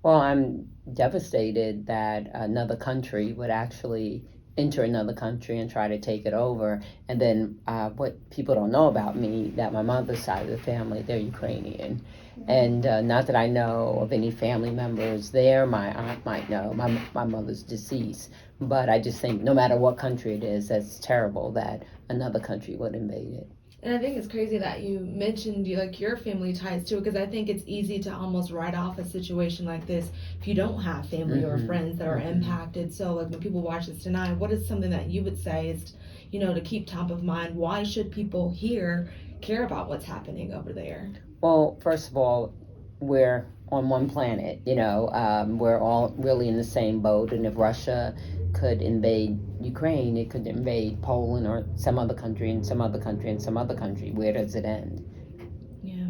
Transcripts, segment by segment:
Well, I'm devastated that another country would actually enter another country and try to take it over. And then what people don't know about me, that my mother's side of the family, they're Ukrainian. And not that I know of any family members there. My aunt might know. My mother's deceased. But I just think no matter what country it is, that's terrible that another country would invade it. And I think it's crazy that you mentioned your family ties too, because I think it's easy to almost write off a situation like this if you don't have family or friends that are impacted. So like when people watch this tonight, what is something that you would say is, to keep top of mind? Why should people here care about what's happening over there? Well, first of all, we're on one planet, we're all really in the same boat. And if Russia could invade Ukraine, it could invade Poland or some other country and some other country and some other country. Where does it end? Yeah,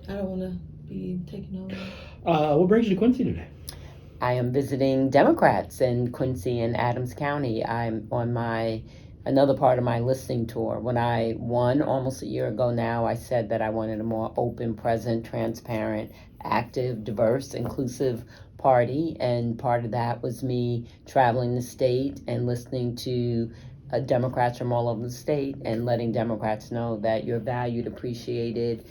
I don't want to be taken over. What brings you to Quincy today? I am visiting Democrats in Quincy and Adams County. I'm on another part of my listening tour. When I won almost a year ago now, I said that I wanted a more open, present, transparent, active, diverse, inclusive party. And part of that was me traveling the state and listening to Democrats from all over the state and letting Democrats know that you're valued, appreciated,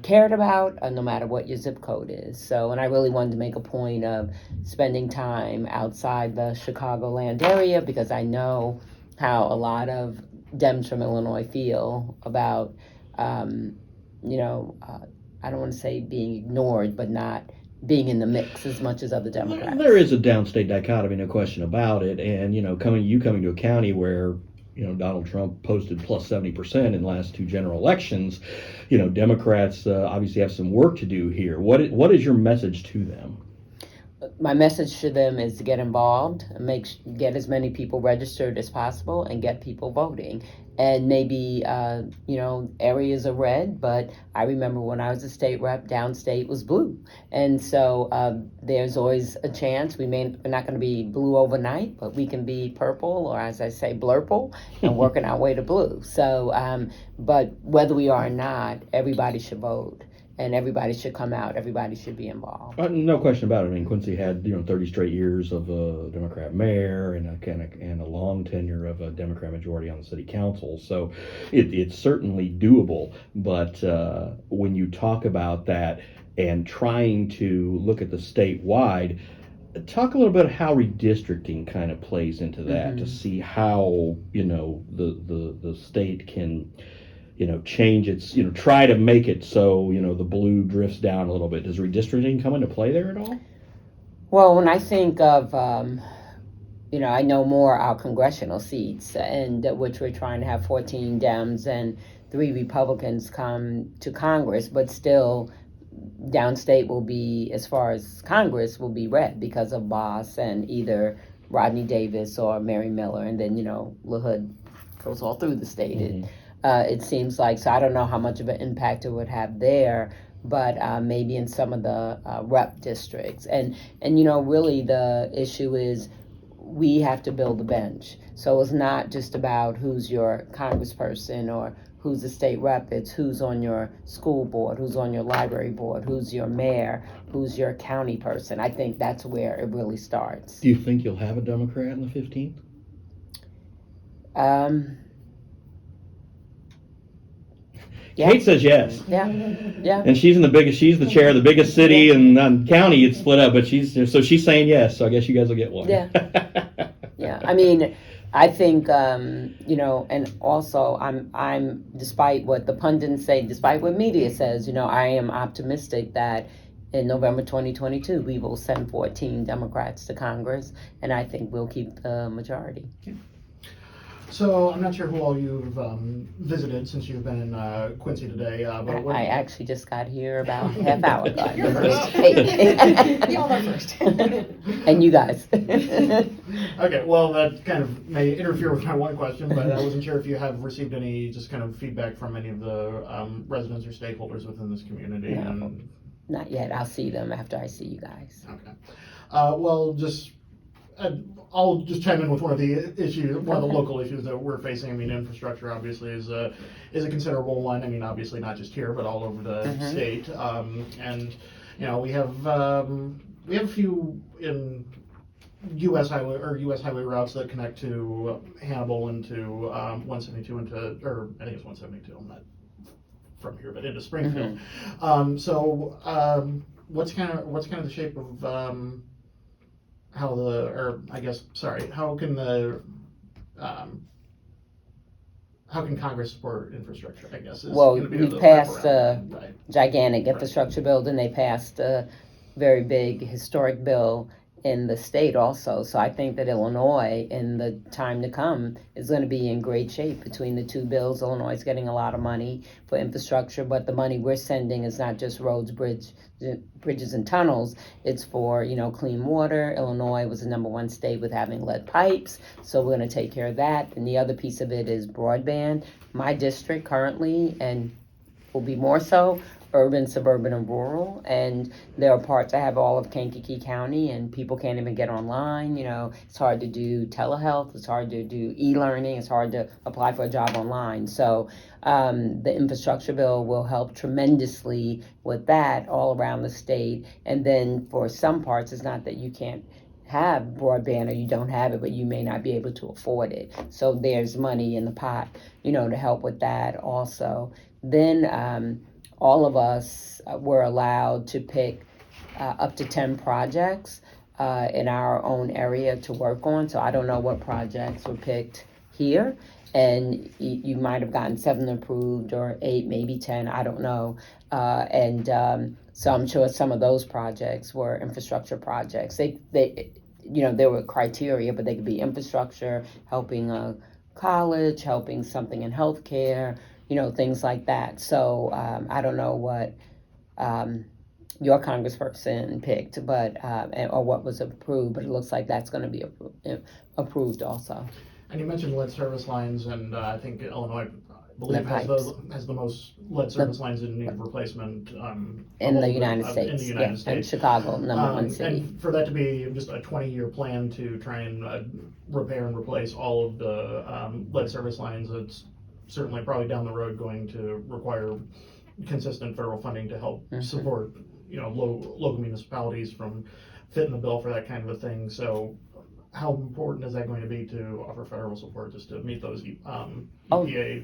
cared about, no matter what your zip code is. So, and I really wanted to make a point of spending time outside the Chicagoland area because I know how a lot of Dems from Illinois feel about, I don't want to say being ignored, but not being in the mix as much as other Democrats. There is a downstate dichotomy, no question about it. And, coming to a county where, Donald Trump posted plus 70% in the last two general elections, Democrats obviously have some work to do here. What is your message to them? My message to them is to get involved, get as many people registered as possible, and get people voting. And maybe, areas are red, but I remember when I was a state rep, downstate was blue. And so there's always a chance. We're not going to be blue overnight, but we can be purple, or as I say, blurple, and working our way to blue. So, but whether we are or not, everybody should vote. And everybody should come out. Everybody should be involved. No question about it. I mean, Quincy had 30 straight years of a Democrat mayor and a long tenure of a Democrat majority on the city council. So it's certainly doable. But when you talk about that and trying to look at the statewide, talk a little bit how redistricting kind of plays into that to see how the state can change its, try to make it so, the blue drifts down a little bit. Does redistricting come into play there at all? Well, when I think of, I know more our congressional seats, and which we're trying to have 14 Dems and 3 Republicans come to Congress, but still downstate will be, as far as Congress, will be red because of Boss and either Rodney Davis or Mary Miller, and then, LaHood goes all through the state. It seems like, so I don't know how much of an impact it would have there, but maybe in some of the rep districts. And really the issue is we have to build a bench. So it's not just about who's your congressperson or who's the state rep. It's who's on your school board, who's on your library board, who's your mayor, who's your county person. I think that's where it really starts. Do you think you'll have a Democrat in the 15th? Yeah. Kate says yes. Yeah. And she's the chair of the biggest city and county. It's split up, but she's saying yes. So I guess you guys will get one. Yeah. Yeah. I mean, I think and also I'm despite what the pundits say, despite what media says, I am optimistic that in November 2022 we will send 14 Democrats to Congress, and I think we'll keep the majority. Yeah. So I'm not sure who all you've visited since you've been in Quincy today. But I actually just got here about a half hour ago. You're first. Y'all are first. And you guys. Okay, well, that kind of may interfere with my one question, but I wasn't sure if you have received any just kind of feedback from any of the residents or stakeholders within this community. No, not yet. I'll see them after I see you guys. Okay. Well, I'll just chime in with one of the local issues that we're facing. I mean, infrastructure obviously is a considerable one. I mean, obviously not just here, but all over the state. And we have a few in U.S. highway routes that connect to Hannibal and to 172 or I think it's 172. I'm not from here, but into Springfield. What's kind of the shape of how can Congress support infrastructure? I guess is Well, gonna be we the passed wraparound, right. gigantic infrastructure bill, then they passed a very big historic bill in the state also. So I think that Illinois, in the time to come, is going to be in great shape between the two bills. Illinois is getting a lot of money for infrastructure, but the money we're sending is not just roads, bridges, and tunnels. It's for clean water. Illinois was the #1 state with having lead pipes, so we're going to take care of that. And the other piece of it is broadband. My district currently, and will be more so, urban, suburban, and rural. And there are parts, I have all of Kankakee County, and people can't even get online. It's hard to do telehealth, it's hard to do e-learning, it's hard to apply for a job online. So the infrastructure bill will help tremendously with that all around the state. And then for some parts, it's not that you can't have broadband or you don't have it, but you may not be able to afford it. So there's money in the pot, to help with that also. Then all of us were allowed to pick up to 10 projects in our own area to work on. So I don't know what projects were picked here. And you might have gotten 7 approved or 8, maybe 10, I don't know. So I'm sure some of those projects were infrastructure projects. They there were criteria, but they could be infrastructure, helping a college, helping something in healthcare, things like that. So I don't know what your congressperson picked, but or what was approved, but it looks like that's going to be approved also. And you mentioned lead service lines, and I think Illinois, I believe, has the most lead service lines in need of replacement in the United States. In the United States. And Chicago, #1 city. And for that to be just a 20-year plan to try and repair and replace all of the lead service lines, it's certainly probably down the road going to require consistent federal funding to help support local municipalities from fitting the bill for that kind of a thing. So how important is that going to be to offer federal support just to meet those EPA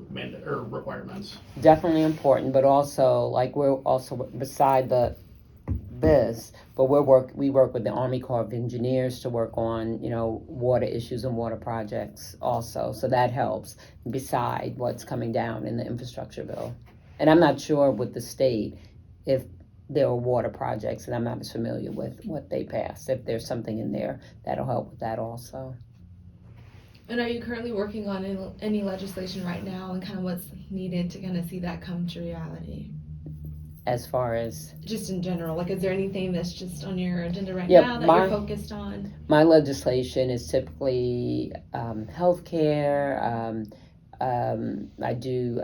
mandate or requirements? Definitely important, but also we're also beside this, but we work with the Army Corps of Engineers to work on water issues and water projects also. So that helps beside what's coming down in the infrastructure bill. And I'm not sure with the state if there are water projects, and I'm not as familiar with what they passed. If there's something in there that'll help with that also. And are you currently working on any legislation right now, and kind of what's needed to kind of see that come to reality? As far as just in general, is there anything that's just on your agenda right Yeah, now that you're focused on? My legislation is typically healthcare. I do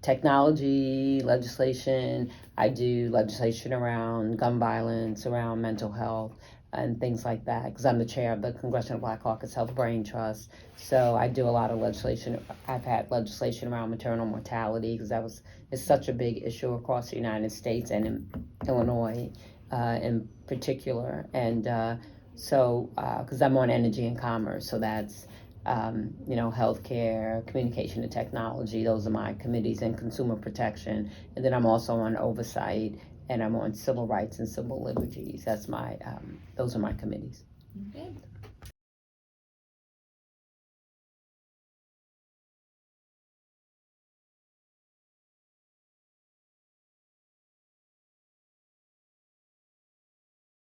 technology legislation. I do legislation around gun violence, around mental health, and things like that, because I'm the chair of the Congressional Black Caucus Health Brain Trust. So I do a lot of legislation. I've had legislation around maternal mortality, because it's such a big issue across the United States and in Illinois in particular. And because I'm on energy and commerce, so that's healthcare, communication and technology. Those are my committees, and consumer protection. And then I'm also on oversight, and I'm on civil rights and civil liberties. Those are my committees. Okay.